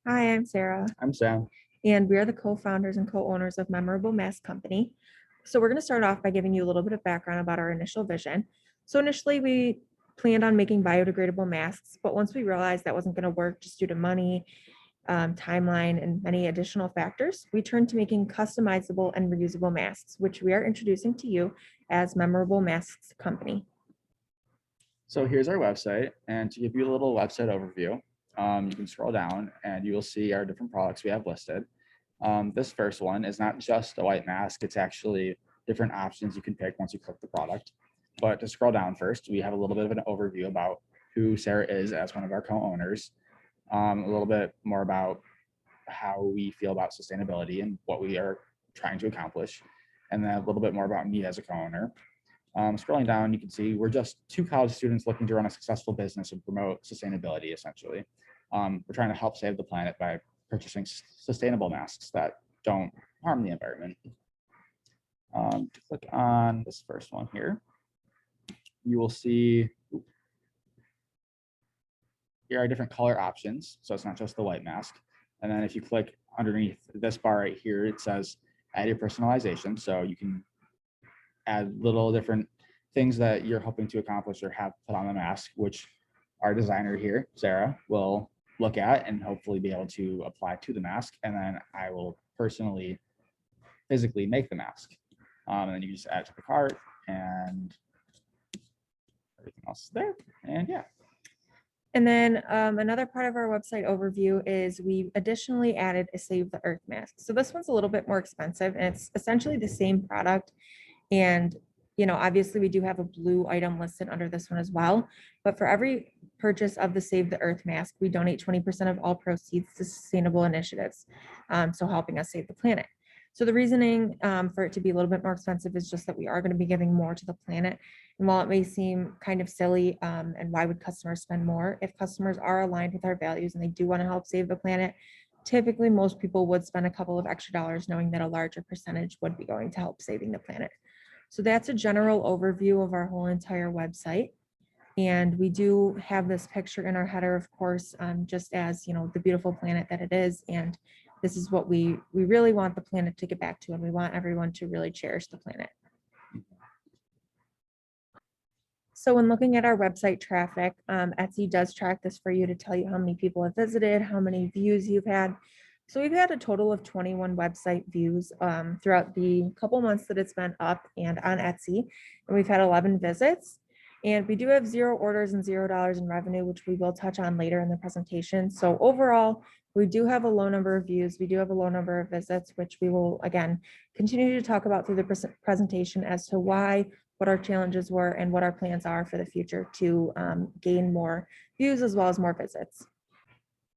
Hi, I'm Sarah, I'm Sam. and we are the co-founders and co-owners of Memorable Mask Company. So we're going to start off by giving you a little bit of background about our initial vision. So initially, we planned on making biodegradable masks, but once we realized that wasn't going to work just due to money, timeline, and many additional factors, we turned to making customizable and reusable masks, which we are introducing to you as Memorable Masks Company. So here's our website, and to give you a little website overview, you can scroll down and you will see our different products we have listed. This first one is not just a white mask, it's actually different options you can pick once you click the product. But to scroll down first, we have a little bit of an overview about who Sarah is as one of our co-owners, a little bit more about how we feel about sustainability and what we are trying to accomplish, and then a little bit more about me as a co-owner. Scrolling down, you can see we're just two college students looking to run a successful business and promote sustainability, essentially. We're trying to help save the planet by purchasing sustainable masks that don't harm the environment. To click on this first one here, you will see here are different color options. So it's not just the white mask. And then if you click underneath this bar right here, it says add your personalization. So you can add little different things that you're hoping to accomplish or have put on the mask, which our designer here, Sarah, will look at and hopefully be able to apply to the mask. And then I will personally, physically make the mask. And then you just add it to the cart and everything else is there. And yeah. And then another part of our website overview is we additionally added a Save the Earth mask. So this one's a little bit more expensive, and it's essentially the same product. And, obviously we do have a blue item listed under this one as well. But for every purchase of the Save the Earth mask, we donate 20% of all proceeds to sustainable initiatives. So helping us save the planet. So the reasoning for it to be a little bit more expensive is just that we are going to be giving more to the planet. And while it may seem kind of silly, and why would customers spend more? If customers are aligned with our values and they do want to help save the planet, typically most people would spend a couple of extra dollars knowing that a larger percentage would be going to help saving the planet. So that's a general overview of our whole entire website. And we do have this picture in our header, of course, just as, the beautiful planet that it is. And this is what we really want the planet to get back to, and we want everyone to really cherish the planet. So when looking at our website traffic, Etsy does track this for you to tell you how many people have visited, how many views you've had. So we've had a total of 21 website views throughout the couple months that it's been up and on Etsy, and we've had 11 visits. And we do have 0 orders and $0 in revenue, which we will touch on later in the presentation. So overall, we do have a low number of views. We do have a low number of visits, which we will, again, continue to talk about through the presentation as to why, what our challenges were, and what our plans are for the future to gain more views as well as more visits.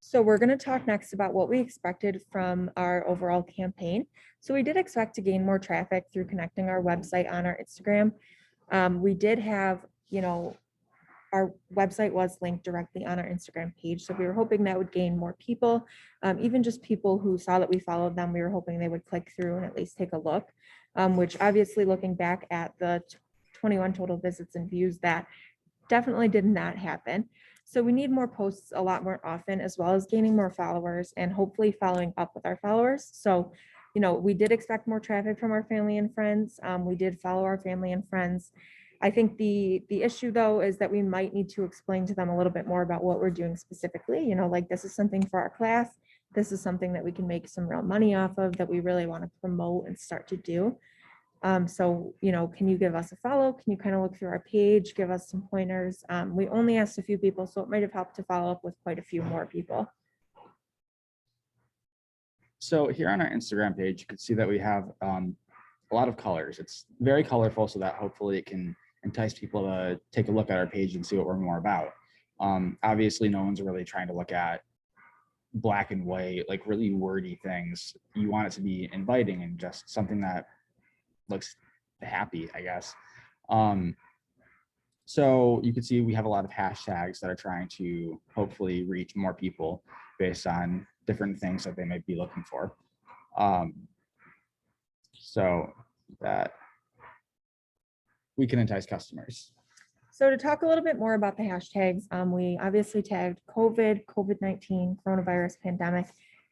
So we're going to talk next about what we expected from our overall campaign. So we did expect to gain more traffic through connecting our website on our Instagram. We did have, our website was linked directly on our Instagram page. So we were hoping that would gain more people, even just people who saw that we followed them. We were hoping they would click through and at least take a look, which obviously looking back at the 21 total visits and views, that definitely did not happen. So we need more posts a lot more often, as well as gaining more followers and hopefully following up with our followers. So, we did expect more traffic from our family and friends. We did follow our family and friends. I think the issue though is that we might need to explain to them a little bit more about what we're doing specifically. Like this is something for our class. This is something that we can make some real money off of, that we really want to promote and start to do. So, can you give us a follow? Can you kind of look through our page, give us some pointers? We only asked a few people, so it might have helped to follow up with quite a few more people. So here on our Instagram page, you can see that we have a lot of colors. It's very colorful, so that hopefully it can entice people to take a look at our page and see what we're more about. Obviously, no one's really trying to look at black and white, like really wordy things. You want it to be inviting and just something that looks happy, I guess. So you can see we have a lot of hashtags that are trying to hopefully reach more people based on different things that they might be looking for. So that we can entice customers. So to talk a little bit more about the hashtags, we obviously tagged COVID, COVID-19, coronavirus pandemic,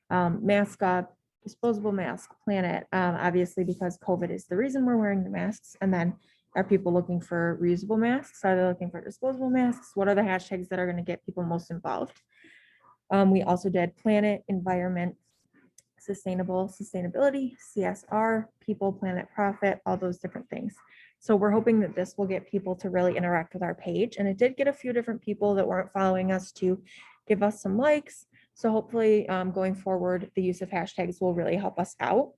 mask up, disposable mask, planet, obviously because COVID is the reason we're wearing the masks. And then are people looking for reusable masks? Are they looking for disposable masks? What are the hashtags that are going to get people most involved? We also did planet, environment, sustainable, sustainability, CSR, people, planet, profit, all those different things. So we're hoping that this will get people to really interact with our page. And it did get a few different people that weren't following us to give us some likes. So hopefully going forward, the use of hashtags will really help us out.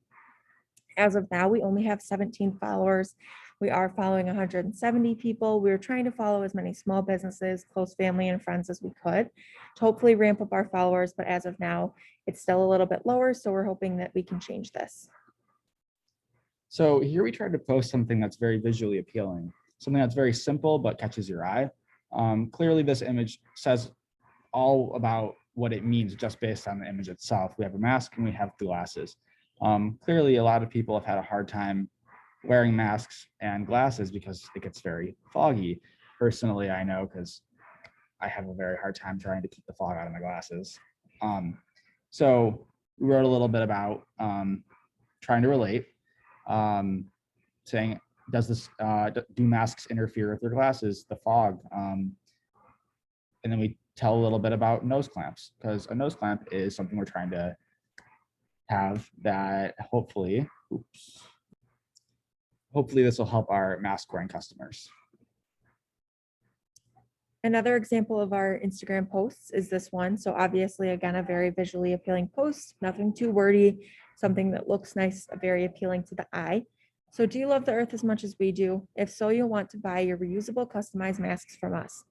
As of now, we only have 17 followers. We are following 170 people. We were trying to follow as many small businesses, close family and friends as we could to hopefully ramp up our followers. But as of now, it's still a little bit lower. So we're hoping that we can change this. So here we tried to post something that's very visually appealing, something that's very simple but catches your eye. Clearly, this image says all about what it means just based on the image itself. We have a mask and we have glasses. Clearly, a lot of people have had a hard time wearing masks and glasses because it gets very foggy. Personally, I know because I have a very hard time trying to keep the fog out of my glasses. So we wrote a little bit about trying to relate, saying, do masks interfere with your glasses, the fog? And then we tell a little bit about nose clamps, because a nose clamp is something we're trying to have that hopefully this will help our mask wearing customers. Another example of our Instagram posts is this one. So obviously, again, a very visually appealing post, nothing too wordy, something that looks nice, very appealing to the eye. So do you love the earth as much as we do? If so, you'll want to buy your reusable customized masks from us.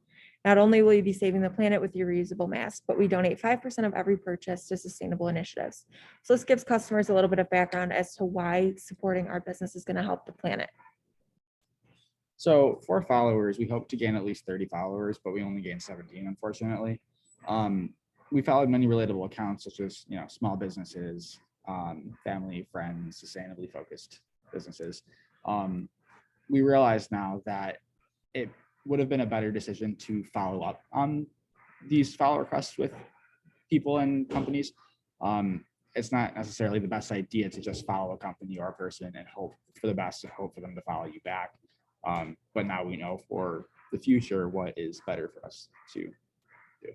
Not only will you be saving the planet with your reusable mask, but we donate 5% of every purchase to sustainable initiatives. So this gives customers a little bit of background as to why supporting our business is going to help the planet. So for followers, we hope to gain at least 30 followers, but we only gained 17, unfortunately. We followed many relatable accounts such as, small businesses, family, friends, sustainably focused businesses. We realize now that it would have been a better decision to follow up on these follow requests with people and companies. It's not necessarily the best idea to just follow a company or a person and hope for the best and hope for them to follow you back. But now we know for the future what is better for us to do.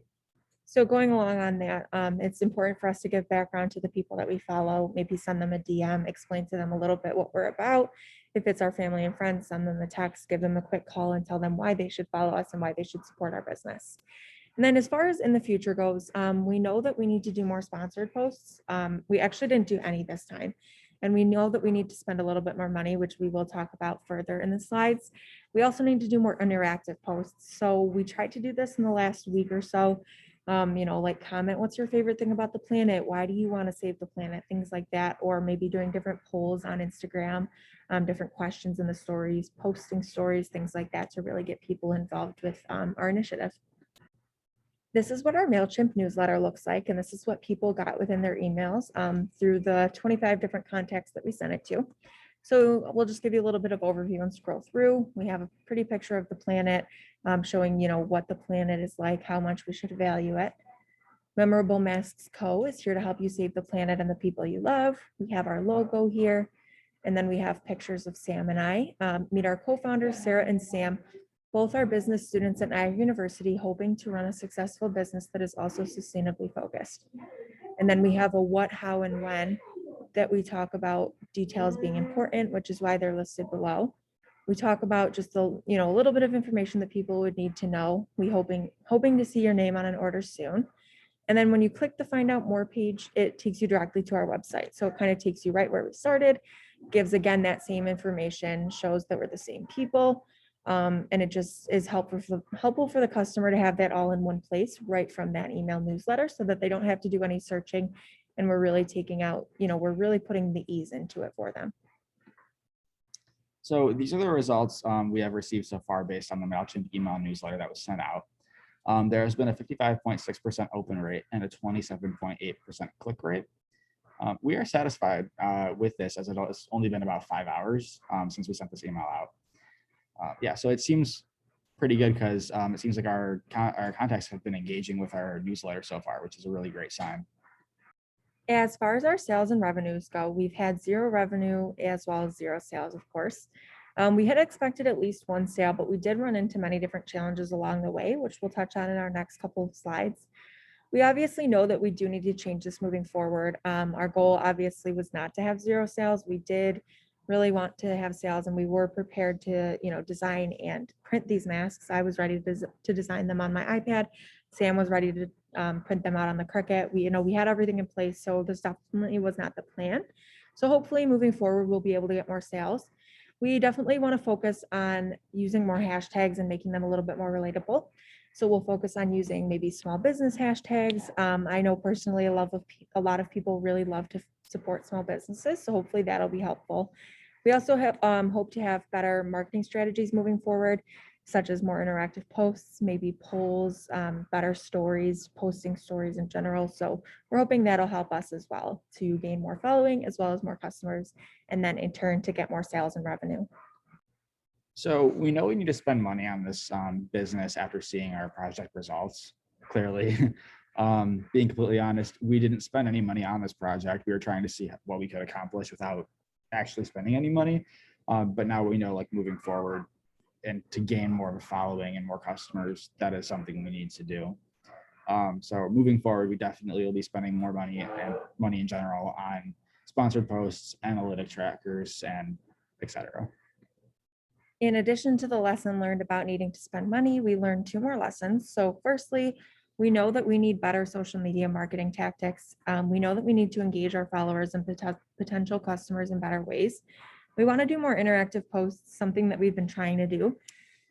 So going along on that, it's important for us to give background to the people that we follow, maybe send them a DM, explain to them a little bit what we're about. If it's our family and friends, send them a text, give them a quick call and tell them why they should follow us and why they should support our business. And then as far as in the future goes, we know that we need to do more sponsored posts. We actually didn't do any this time. And we know that we need to spend a little bit more money, which we will talk about further in the slides. We also need to do more interactive posts. So we tried to do this in the last week or so. Like comment, what's your favorite thing about the planet? Why do you want to save the planet? Things like that. Or maybe doing different polls on Instagram, different questions in the stories, posting stories, things like that to really get people involved with our initiative. This is what our MailChimp newsletter looks like, and this is what people got within their emails through the 25 different contacts that we sent it to. So we'll just give you a little bit of overview and scroll through. We have a pretty picture of the planet showing, what the planet is like, how much we should value it. Memorable Masks Co. is here to help you save the planet and the people you love. We have our logo here, and then we have pictures of Sam and I. Meet our co-founders, Sarah and Sam. Both are business students at Niagara University, hoping to run a successful business that is also sustainably focused. And then we have a what, how, and when that we talk about details being important, which is why they're listed below. We talk about just a little bit of information that people would need to know. We hoping to see your name on an order soon. And then when you click the find out more page, it takes you directly to our website. So it kind of takes you right where we started, gives again that same information, shows that we're the same people. And it just is helpful for the customer to have that all in one place right from that email newsletter so that they don't have to do any searching. And we're really taking out, we're really putting the ease into it for them. So these are the results we have received so far based on the MailChimp email newsletter that was sent out. There has been a 55.6% open rate and a 27.8% click rate. We are satisfied with this as it has only been about 5 hours since we sent this email out. So it seems pretty good because it seems like our contacts have been engaging with our newsletter so far, which is a really great sign. As far as our sales and revenues go, we've had zero revenue as well as zero sales, of course. We had expected at least one sale, but we did run into many different challenges along the way, which we'll touch on in our next couple of slides. We obviously know that we do need to change this moving forward. Our goal obviously was not to have zero sales. We did really want to have sales, and we were prepared to, design and print these masks. I was ready to design them on my iPad. Sam was ready to print them out on the Cricut. We had everything in place, so this definitely was not the plan. So hopefully moving forward, we'll be able to get more sales. We definitely want to focus on using more hashtags and making them a little bit more relatable. So we'll focus on using maybe small business hashtags. I know personally a lot of people really love to support small businesses. So hopefully that'll be helpful. We also have hope to have better marketing strategies moving forward, such as more interactive posts, maybe polls, better stories, posting stories in general. So we're hoping that'll help us as well to gain more following as well as more customers, and then in turn to get more sales and revenue. So we know we need to spend money on this business after seeing our project results. Clearly, being completely honest, we didn't spend any money on this project. We were trying to see what we could accomplish without actually spending any money. But now we know, like, moving forward and to gain more of a following and more customers, that is something we need to do. So moving forward, we definitely will be spending more money and money in general on sponsored posts, analytic trackers, and etc. In addition to the lesson learned about needing to spend money, we learned two more lessons. So firstly, we know that we need better social media marketing tactics. We know that we need to engage our followers and potential customers in better ways. We want to do more interactive posts, something that we've been trying to do.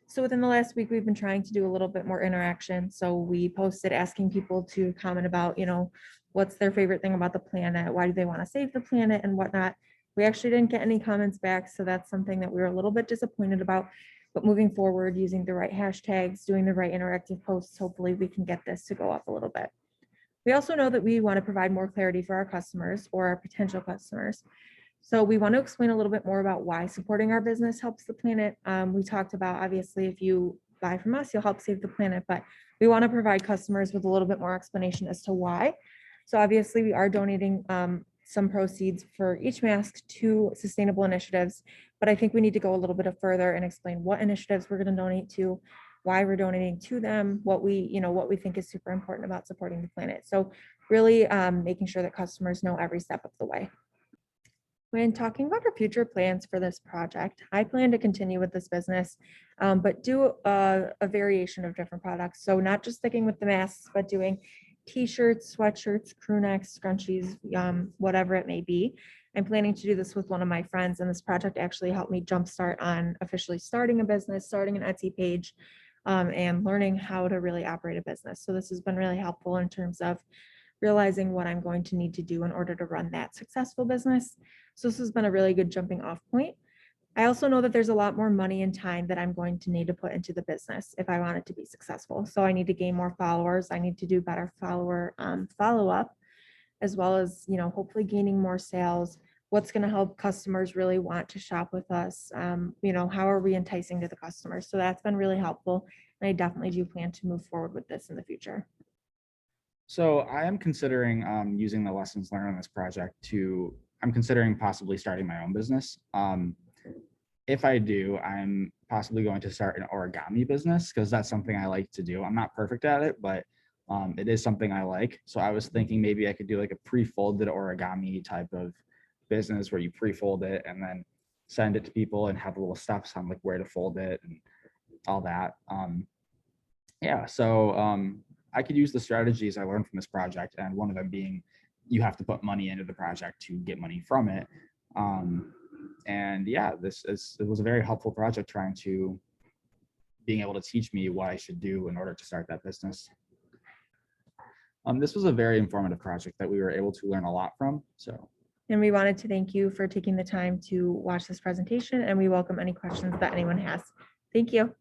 So within the last week, we've been trying to do a little bit more interaction. So we posted asking people to comment about, what's their favorite thing about the planet? Why do they want to save the planet and whatnot? We actually didn't get any comments back. So that's something that we were a little bit disappointed about. But moving forward, using the right hashtags, doing the right interactive posts, hopefully we can get this to go up a little bit. We also know that we want to provide more clarity for our customers or our potential customers. So we want to explain a little bit more about why supporting our business helps the planet. We talked about, obviously, if you buy from us, you'll help save the planet, but we want to provide customers with a little bit more explanation as to why. So obviously we are donating some proceeds for each mask to sustainable initiatives, but I think we need to go a little bit further and explain what initiatives we're going to donate to, why we're donating to them, what we think is super important about supporting the planet. So really making sure that customers know every step of the way. When talking about our future plans for this project, I plan to continue with this business, but do a variation of different products. So not just sticking with the masks, but doing t-shirts, sweatshirts, crew necks, scrunchies, whatever it may be. I'm planning to do this with one of my friends, and this project actually helped me jumpstart on officially starting a business, starting an Etsy page, and learning how to really operate a business. So this has been really helpful in terms of realizing what I'm going to need to do in order to run that successful business. So this has been a really good jumping off point. I also know that there's a lot more money and time that I'm going to need to put into the business if I want it to be successful. So I need to gain more followers. I need to do better follower follow-up, as well as, hopefully gaining more sales. What's going to help customers really want to shop with us? How are we enticing to the customers? So that's been really helpful. And I definitely do plan to move forward with this in the future. So I am considering using the lessons learned on this project I'm considering possibly starting my own business. If I do, I'm possibly going to start an origami business because that's something I like to do. I'm not perfect at it, but it is something I like. So I was thinking maybe I could do like a pre-folded origami type of business where you pre-fold it and then send it to people and have little steps on like where to fold it and all that. So I could use the strategies I learned from this project, and one of them being you have to put money into the project to get money from it. It was a very helpful project being able to teach me what I should do in order to start that business. This was a very informative project that we were able to learn a lot from. And we wanted to thank you for taking the time to watch this presentation, and we welcome any questions that anyone has. Thank you.